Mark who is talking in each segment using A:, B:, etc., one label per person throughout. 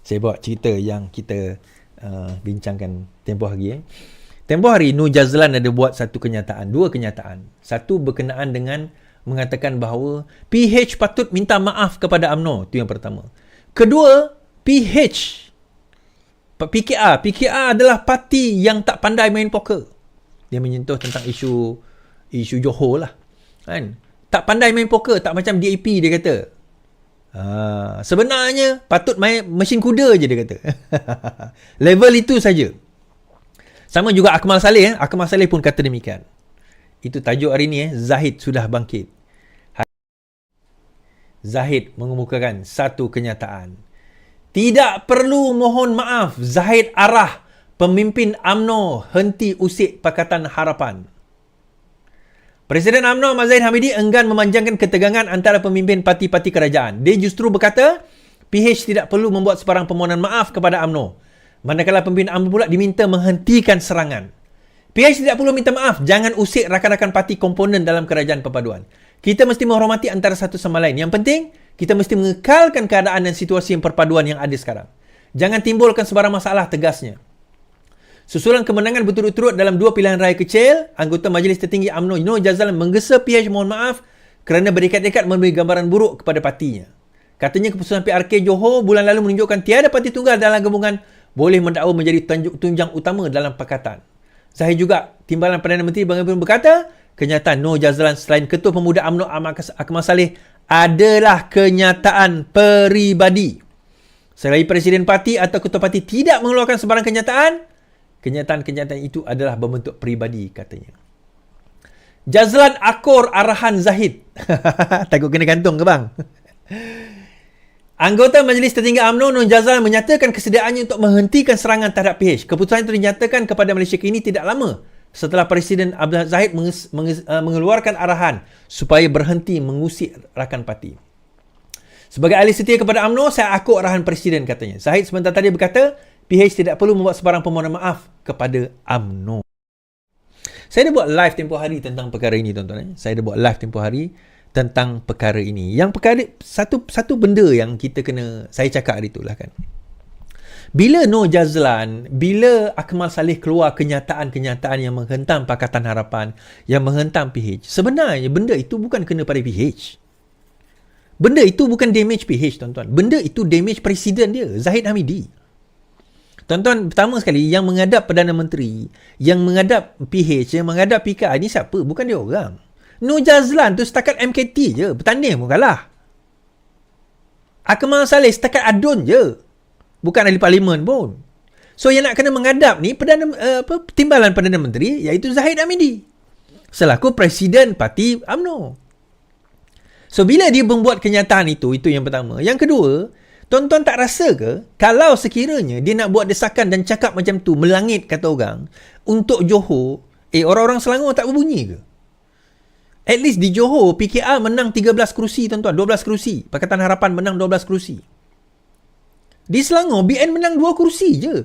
A: Saya bawa cerita yang kita bincangkan tempoh hari. Tempoh hari Nur Jazlan ada buat dua kenyataan. Satu berkenaan dengan mengatakan bahawa PH patut minta maaf kepada UMNO. Itu yang pertama. Kedua, PKR adalah parti yang tak pandai main poker. Dia menyentuh tentang isu Johor lah. Kan? Tak pandai main poker, tak macam DAP dia kata. Sebenarnya patut main mesin kuda je dia kata. Level itu saja. Sama juga Akmal Saleh. Akmal Saleh pun kata demikian. Itu tajuk hari ni. Zahid sudah bangkit. Zahid mengemukakan satu kenyataan. Tidak perlu mohon maaf. Zahid arah pemimpin UMNO henti usik Pakatan Harapan. Presiden UMNO Ahmad Zahid Hamidi enggan memanjangkan ketegangan antara pemimpin parti-parti kerajaan. Dia justru berkata, PH tidak perlu membuat sebarang permohonan maaf kepada UMNO. Manakala pemimpin UMNO pula diminta menghentikan serangan. PH tidak perlu minta maaf. Jangan usik rakan-rakan parti komponen dalam kerajaan perpaduan. Kita mesti menghormati antara satu sama lain. Yang penting, kita mesti mengekalkan keadaan dan situasi perpaduan yang ada sekarang. Jangan timbulkan sebarang masalah, tegasnya. Susulan kemenangan berturut-turut dalam dua pilihan raya kecil, anggota Majlis Tertinggi UMNO Nur Jazlan menggesa PH mohon maaf kerana berikat-ikat memberi gambaran buruk kepada partinya. Katanya keputusan PRK Johor bulan lalu menunjukkan tiada parti tunggal dalam gabungan boleh mendakwa menjadi tunjang utama dalam pakatan. Zahid juga, Timbalan Perdana Menteri Bang Ibrahim berkata, kenyataan Nur Jazlan selain Ketua Pemuda UMNO Akmal Saleh adalah kenyataan peribadi. Selagi Presiden Parti atau Ketua Parti tidak mengeluarkan sebarang kenyataan itu adalah berbentuk peribadi, katanya. Jazlan akur arahan Zahid. Takut kena gantung ke bang? Anggota Majlis Tertinggi UMNO Nur Jazlan menyatakan kesediaannya untuk menghentikan serangan terhadap PH. Keputusan itu dinyatakan kepada Malaysia kini tidak lama setelah Presiden Abdul Zahid mengeluarkan arahan supaya berhenti mengusik rakan parti. Sebagai ahli setia kepada UMNO, saya akur arahan Presiden, katanya. Zahid sebentar tadi berkata, PH tidak perlu membuat sebarang permohonan maaf kepada UMNO. Saya dah buat live tempoh hari tentang perkara ini, tuan-tuan. Saya dah buat live tempoh hari tentang perkara ini. Yang perkara, satu benda yang kita kena, saya cakap hari itulah kan. Bila Nur Jazlan, bila Akmal Saleh keluar kenyataan-kenyataan yang menghentam Pakatan Harapan, yang menghentam PH, sebenarnya benda itu bukan kena pada PH. Benda itu bukan damage PH, tuan-tuan. Benda itu damage Presiden dia, Zahid Hamidi. Tuan-tuan, pertama sekali, yang menghadap Perdana Menteri, yang menghadap PH, yang menghadap PKR, ni siapa? Bukan dia orang. Nur Jazlan tu setakat MKT je. Bertanding pun kalah. Akmal Saleh setakat adun je. Bukan ahli parlimen pun. So, yang nak kena menghadap ni Timbalan Perdana Menteri, iaitu Zahid Hamidi. Selaku Presiden Parti UMNO. So, bila dia membuat kenyataan itu yang pertama. Yang kedua, tuan-tuan tak rasa ke, kalau sekiranya dia nak buat desakan dan cakap macam tu, melangit kata orang, untuk Johor, orang-orang Selangor tak berbunyi ke? At least di Johor, PKR menang 13 kerusi, tuan-tuan. 12 kerusi. Pakatan Harapan menang 12 kerusi. Di Selangor, BN menang 2 kerusi je.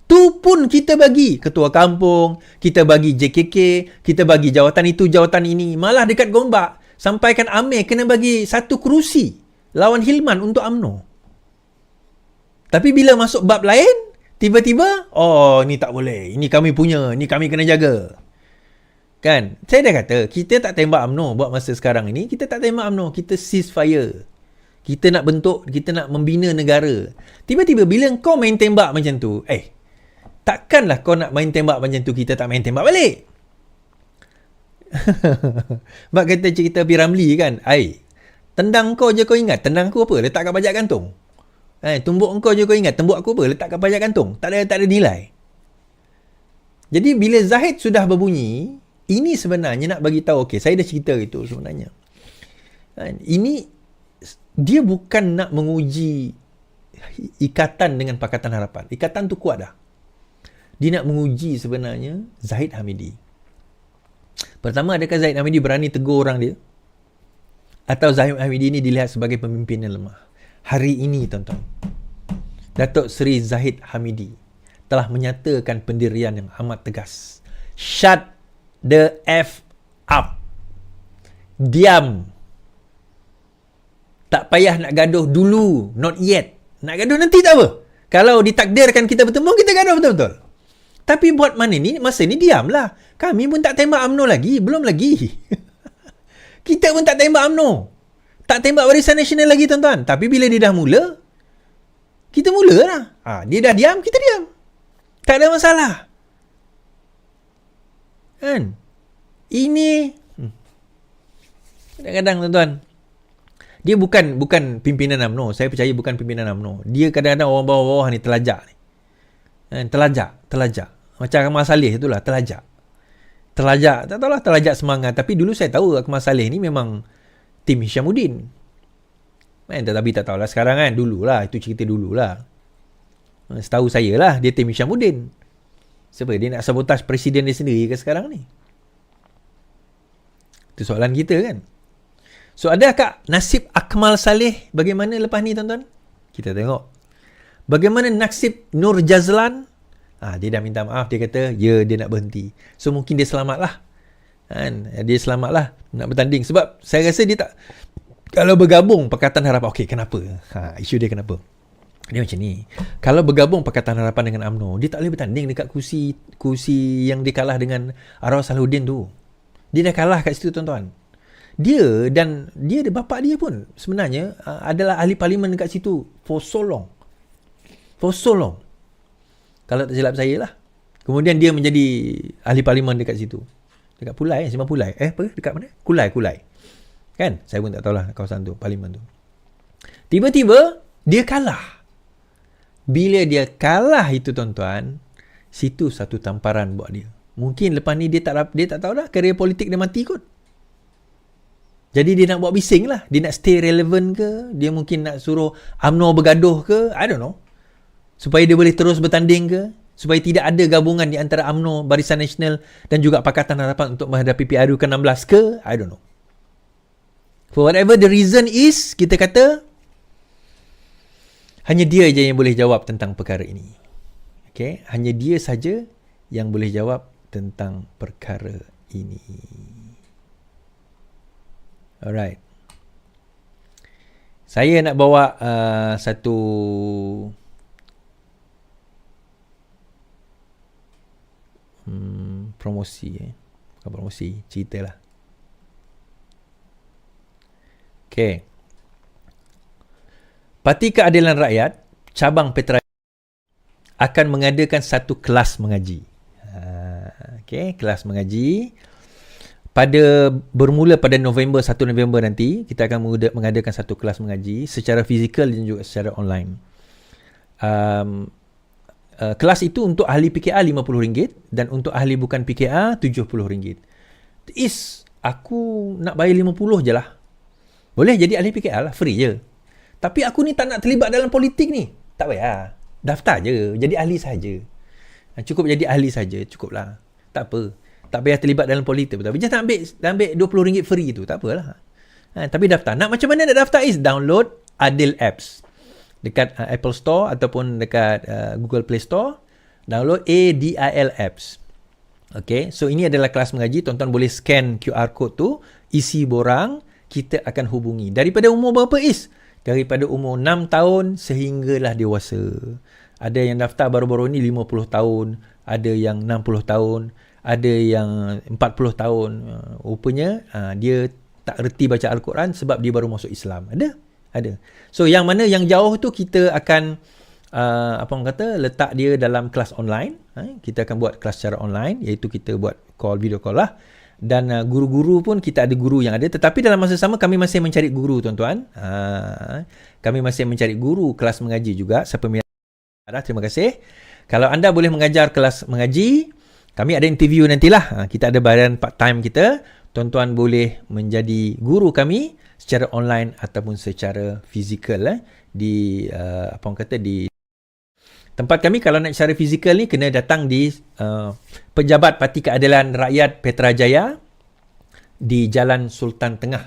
A: Tu pun kita bagi ketua kampung, kita bagi JKK, kita bagi jawatan itu, jawatan ini. Malah dekat Gombak, sampaikan Amir kena bagi 1 kerusi lawan Hilman untuk UMNO. Tapi bila masuk bab lain, tiba-tiba, ni tak boleh. Ini kami punya, ni kami kena jaga. Kan? Saya dah kata, kita tak tembak UMNO buat masa sekarang ini. Kita tak tembak UMNO. Kita ceasefire. Kita nak bentuk, kita nak membina negara. Tiba-tiba bila kau main tembak macam tu, takkanlah kau nak main tembak macam tu, kita tak main tembak balik. Mak kata cerita P. Ramlee kan, tendang kau je kau ingat, tendang aku apa? Letak kat pajak gantung. Tumbuk kau je kau ingat, tumbuk aku apa? Letak kat pajak gantung. Tak ada nilai. Jadi bila Zahid sudah berbunyi, ini sebenarnya nak bagi tahu, saya dah cerita itu sebenarnya. Ini dia bukan nak menguji ikatan dengan Pakatan Harapan. Ikatan tu kuat dah. Dia nak menguji sebenarnya Zahid Hamidi. Pertama, adakah Zahid Hamidi berani tegur orang dia? Atau Zahid Hamidi ini dilihat sebagai pemimpin yang lemah? Hari ini, tuan-tuan, Datuk Seri Zahid Hamidi telah menyatakan pendirian yang amat tegas. Shut the F up. Diam. Tak payah nak gaduh dulu. Not yet. Nak gaduh nanti tak apa. Kalau ditakdirkan kita bertemu, kita gaduh betul-betul. Tapi buat mana ni, masa ni diamlah. Kami pun tak tembak UMNO lagi. Belum lagi. Kita pun tak tembak UMNO. Tak tembak Barisan Nasional lagi, tuan-tuan. Tapi bila dia dah mula, kita mulalah. Dia dah diam, kita diam. Tak ada masalah. Kan? Ini kadang-kadang, tuan-tuan, dia bukan pimpinan UMNO. Saya percaya bukan pimpinan UMNO. Dia kadang-kadang orang bawah-bawah ni telajak ni. Telajak. Macam Akmal Saleh itulah, telajak. Tak tahulah telajak semangat. Tapi dulu saya tahu Akmal Saleh ni memang tim Hishamuddin. Tetapi tak tahulah sekarang kan. Dululah, itu cerita dululah. Setahu saya lah, dia tim Hishamuddin. Sebab dia nak sabotaj presiden dia sendiri ke sekarang ni? Itu soalan kita kan. So, adakah nasib Akmal Saleh bagaimana lepas ni, tuan-tuan? Kita tengok. Bagaimana nasib Nur Jazlan? Dia dah minta maaf. Dia kata, dia nak berhenti. So, mungkin dia selamat lah. Dia selamat lah nak bertanding. Sebab saya rasa dia tak... Kalau bergabung Pakatan Harapan... Okey, kenapa? Isu dia kenapa? Dia macam ni. Kalau bergabung Pakatan Harapan dengan UMNO, dia tak boleh bertanding dekat kursi yang dia kalah dengan Arwah Salahuddin tu. Dia dah kalah kat situ, tuan-tuan. Dia bapak dia pun sebenarnya adalah ahli parlimen dekat situ for so long. Kalau tak silap saya lah. Kemudian dia menjadi ahli parlimen dekat situ. Dekat Pulai, Simpang Pulai. Dekat mana? Kulai. Kan? Saya pun tak tahulah kawasan tu, parlimen tu. Tiba-tiba dia kalah. Bila dia kalah itu, tuan-tuan, situ satu tamparan buat dia. Mungkin lepas ni dia tak tahu dah kerjaya politik dia mati kot. Jadi dia nak buat bising lah. Dia nak stay relevant ke? Dia mungkin nak suruh UMNO bergaduh ke? I don't know. Supaya dia boleh terus bertanding ke? Supaya tidak ada gabungan di antara UMNO, Barisan Nasional dan juga Pakatan Harapan untuk menghadapi PRU ke-16 ke? I don't know. For whatever the reason is, kita kata hanya dia je yang boleh jawab tentang perkara ini. Okay? Hanya dia saja yang boleh jawab tentang perkara ini. Alright. Saya nak bawa satu promosi. Bukan promosi, cerita lah. Okay. Parti Keadilan Rakyat cabang Petra akan mengadakan satu kelas mengaji. Okay, kelas mengaji. Bermula pada November 1 November nanti, kita akan mengadakan satu kelas mengaji secara fizikal dan juga secara online. Kelas itu untuk ahli PKR RM50 dan untuk ahli bukan PKR RM70. Aku nak bayar 50 je lah. Boleh jadi ahli PKR lah, free je. Tapi aku ni tak nak terlibat dalam politik ni. Tak payah. Daftar je, jadi ahli saja. Cukup jadi ahli saja, cukup lah. Tak apa. Tak payah terlibat dalam politik. Tapi just nak ambil RM20 free tu. Tak apalah. Tapi daftar. Nak macam mana nak daftar download Adil Apps. Dekat Apple Store ataupun dekat Google Play Store. Download ADIL Apps. Okay. So, ini adalah kelas mengaji. Tuan-tuan boleh scan QR code tu. Isi borang. Kita akan hubungi. Daripada umur berapa Daripada umur 6 tahun sehinggalah dewasa. Ada yang daftar baru-baru ni 50 tahun. Ada yang 60 tahun. Ada yang 40 tahun. Rupanya dia tak reti baca Al-Quran sebab dia baru masuk Islam. Ada. So yang mana yang jauh tu kita akan letak dia dalam kelas online. Kita akan buat kelas secara online, iaitu kita buat video call lah. Dan guru-guru pun kita ada guru yang ada, tetapi dalam masa sama kami masih mencari guru, tuan-tuan. Kami masih mencari guru kelas mengaji juga. Siapa yang terima kasih. Kalau anda boleh mengajar kelas mengaji, kami ada interview nantilah. Kita ada bayaran part time kita. Tuan-tuan boleh menjadi guru kami secara online ataupun secara fizikal di di tempat kami. Kalau nak secara fizikal ni kena datang di Pejabat Parti Keadilan Rakyat Petrajaya di Jalan Sultan Tengah,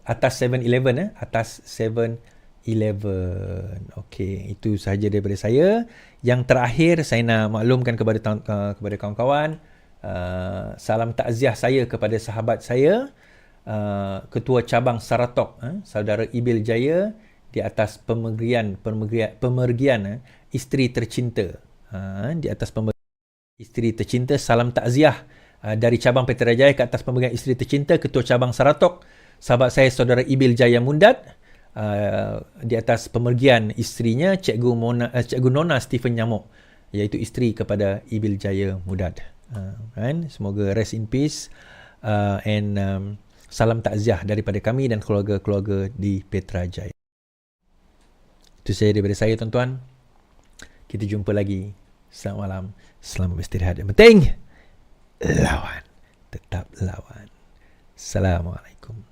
A: atas 7-Eleven atas 7-Eleven. Okey, itu sahaja daripada saya. Yang terakhir saya nak maklumkan kepada kawan-kawan, salam takziah saya kepada sahabat saya, Ketua Cabang Saratok, Saudara Ibil Jaya di atas pemergian isteri tercinta. Di atas isteri tercinta, salam takziah dari cabang Petrajaya ke atas pemergian isteri tercinta Ketua Cabang Saratok, sahabat saya Saudara Ibil Jaya Mundat, di atas pemergian isterinya Cikgu Nona Stephen Nyamuk, iaitu isteri kepada Ibil Jaya Mundat. Semoga rest in peace, and salam takziah daripada kami dan keluarga-keluarga di Petrajaya. Itu saja daripada saya, tuan-tuan. Kita jumpa lagi. Selamat malam. Selamat beristirahat. Yang penting, lawan. Tetap lawan. Assalamualaikum.